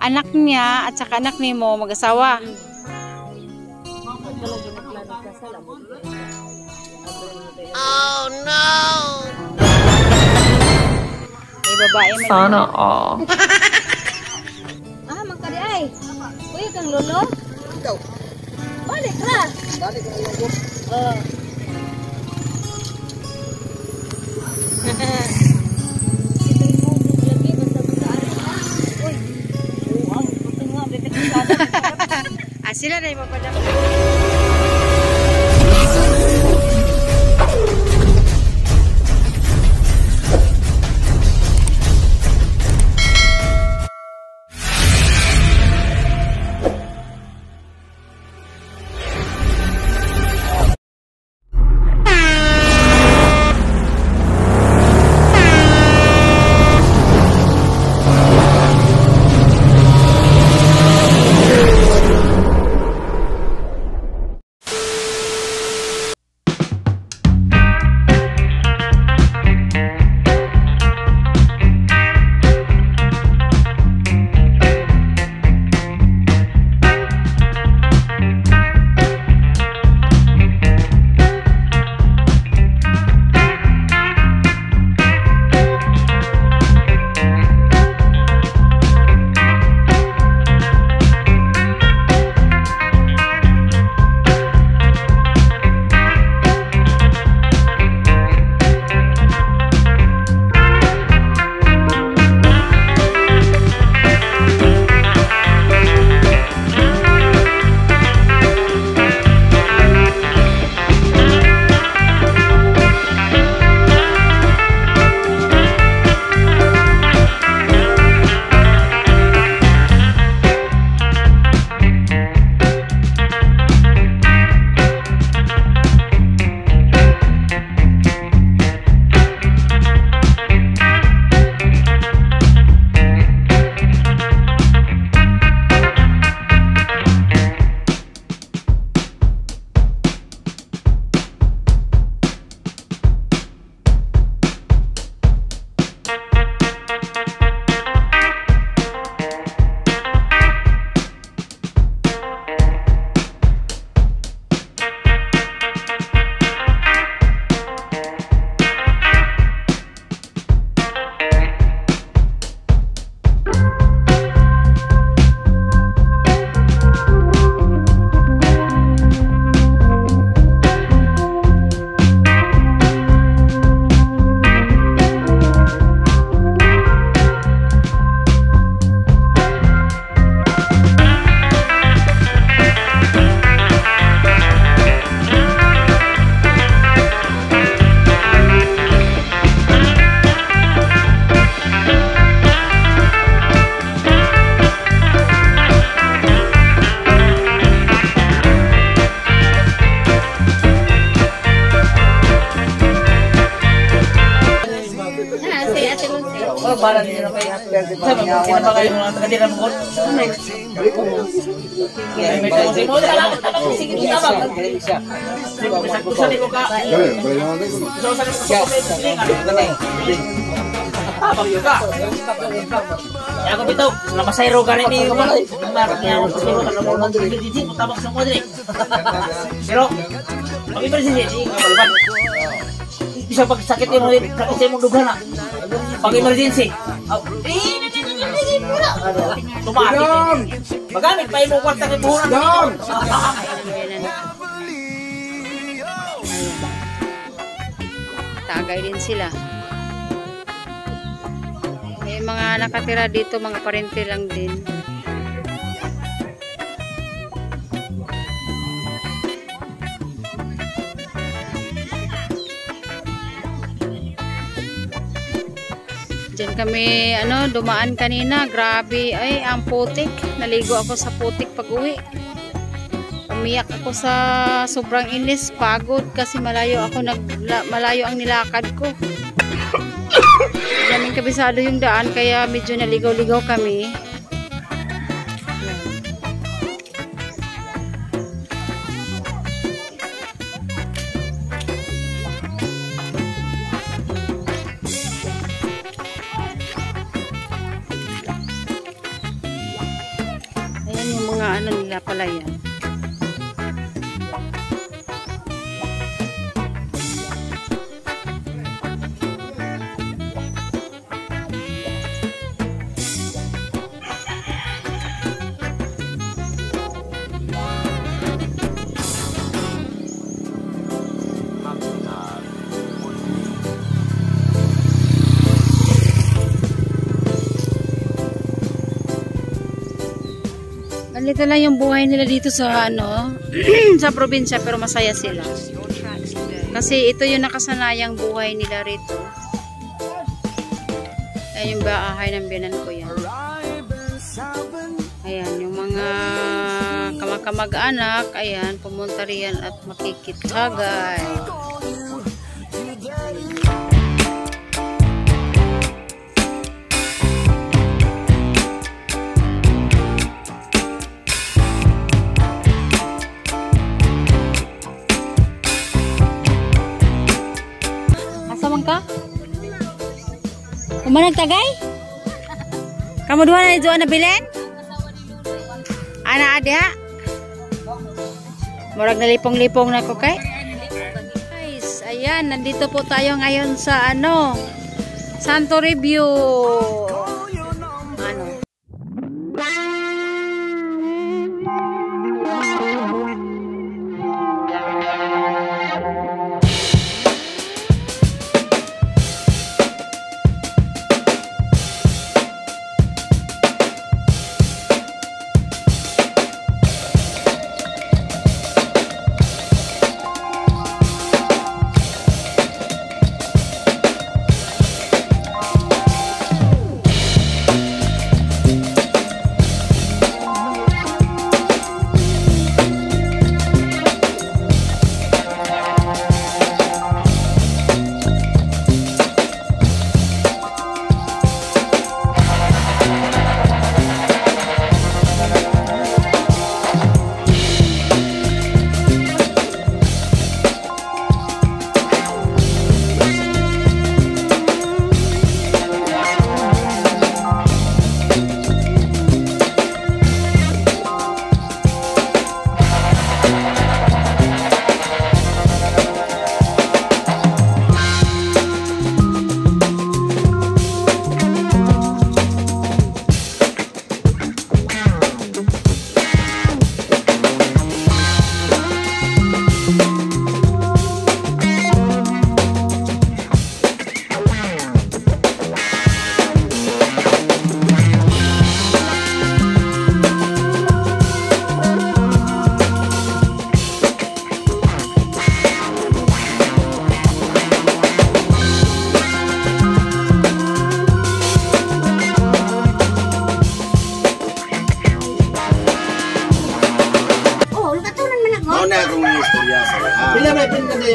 Anak niya at saka anak ni mo mag-asawa. Oh no! May babae may Sana all. Magkadi ay. Uy, kang lolo? Ikaw. Balik na. Balik ang logo. sila na ipapadala. Para din na kayo. Sabi mo, sino ba kayo mga taga-tira mo? May kasi mo, sige mo tama. Sabi ko ka. Tabang yun ka. Kaya ako bitaw, namasayro ka rin ni Mark niya. Tabang sa mo din. Pero, pag-emergency, bisa pagsakit yung sakit sa mong duga na. Pag-emergency. Tumakit. Magamit pa yung kwarta ng buhunan. Tagay din sila. May mga nakatira dito, mga parente lang din. Diyan kami dumaan kanina. Grabe, ay ang putik. Naligo ako sa putik pag-uwi. Umiyak ako sa sobrang inis, pagod kasi malayo ang nilakad ko. Daming kabisado yung daan kaya medyo naligaw-ligaw kami. ano nila pala yan. Ganito lang yung buhay nila dito sa ano sa probinsya, pero masaya sila. Kasi ito yung nakasanayang buhay nila rito. Ayan yung bahay ng biyanan ko yan. Ayan yung mga kamag-anak, ayan pumunta riyan at makikitagay. Ka? Kumanag tagay? Kamu dua na ijuan na bilen? Ana ada? Murag nalipong-lipong na ko kay? Guys, ayan, nandito po tayo ngayon sa ano, Santo Review. Ano?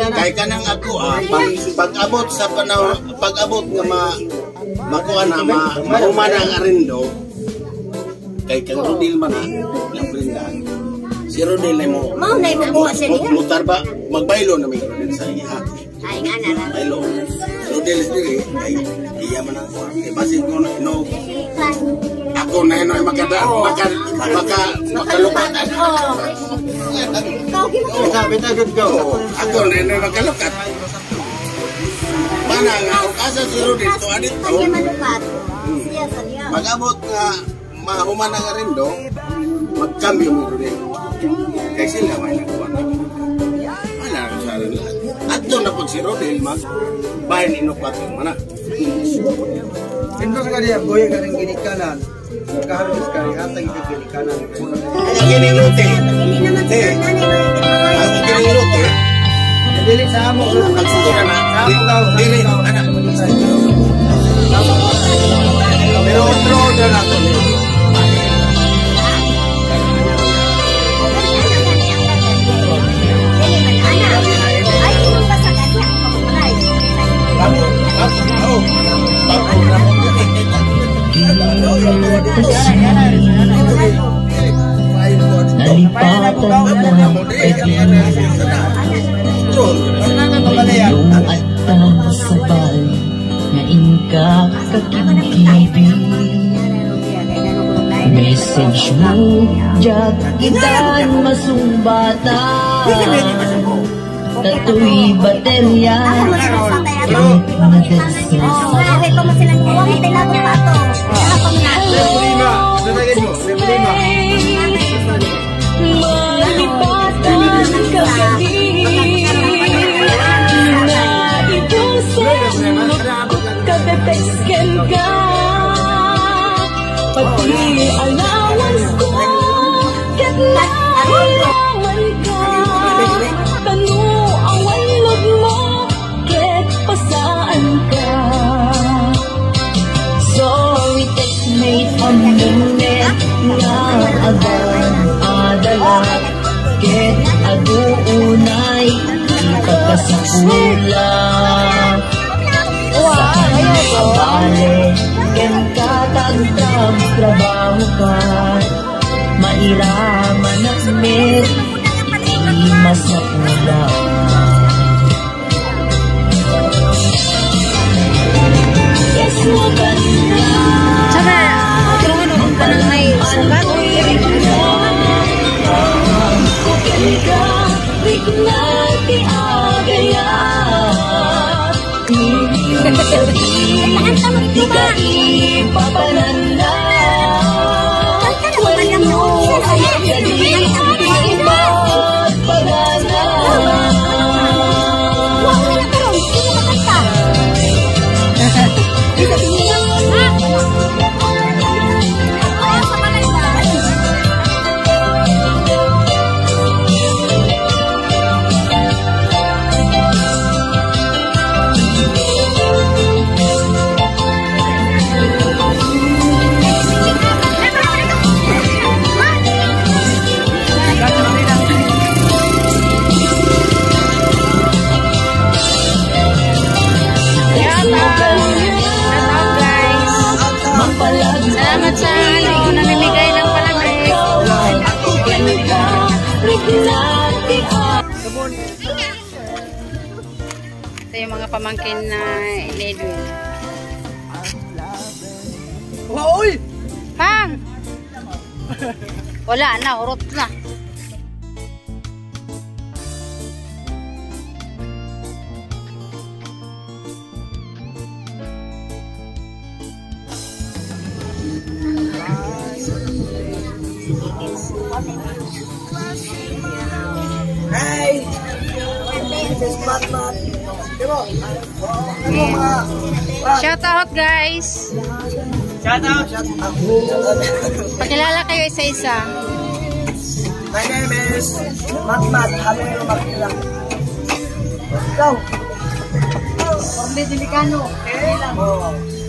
Kay kanang ako pag-abot sa panahon, pag-abot nga makuha na mahuma na ang arindo, kay kang Rodil man ang Brenda. Si Rodil na mo buha sa niya. Mutar ba? Magbaylo na may Rodil sa iya. Ay nga na lang. Baylo. Rodil is dili. Ay iya man ang kuha. Kay basin ko na ako na yun ay makalupatan. Sabi na good go. Ako na yun ay makalukat. Mana nga, asa si Rodil to adit to. Mag-abot nga mahuman nga rin do, magkambyo mo Rodil. Kaya sila may nagawa na. Wala rin sa rin lahat. At doon na pag si Rodil bahay ni Inupat yung mana. Ito sa kanya, boya ka rin ginikanan. Magkaharapis ka rin, hatang ito ginikanan. Ang giniluti. Ang giniluti. Dili sa amo. Pagsutura na. Sa amo daw. Dili, anak. Pero otro order na ito. Sabay na ingka kakibig message mo, Jack, kitaan masumbatan. Katoy baterya, Kahit pa mo silang buwang, hindi na ito pa ito. Problema. Nalagay mo. Problema. malipatan kagabi. Naibusan mo, katetexten ka. Pati allowance ko, kat nailawan ka. Tanu awan log mo, ket pasaan ka. Sorry, textmate on the net nga agan adala. Ket aduunay ipagkasakula. Saan ka bale, ken katagtag trabaho ka. Mairaman at met, imas na pula. Yes, mo ganda. Sana, tulungan mo ka nang may sugat. Salamat sa namimigay ng palamig. Ito yung mga pamangkin na ni Edwin. Uy! Pang! Wala na, urot na. Hey! This is Batman. Diba? Shout out guys! Shout out. Pakilala kayo isa-isa. My name is Batman. Hamero Magdila. Ikaw? Orle Delicano.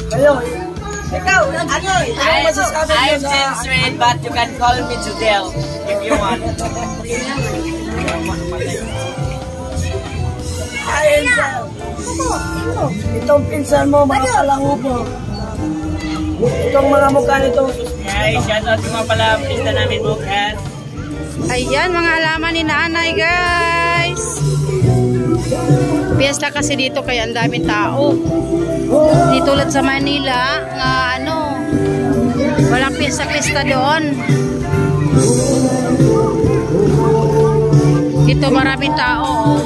Kayo? Ikaw? Ano? Ano masasabi niyo I'm sa... censored, but you can call me Judel if you want. Ayun siya. Itong pinsan mo, mga palangupo. Itong mga mukha nito. Hey, shout out mga pala pista namin bukas. Ayan, mga alaman ni nanay guys. Piyesta kasi dito kaya ang daming tao. Di tulad sa Manila nga walang piyesta-piyesta doon. Dito maraming tao.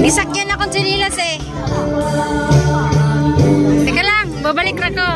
Gisakyan akong sinilas eh. Teka lang, babalik na ko.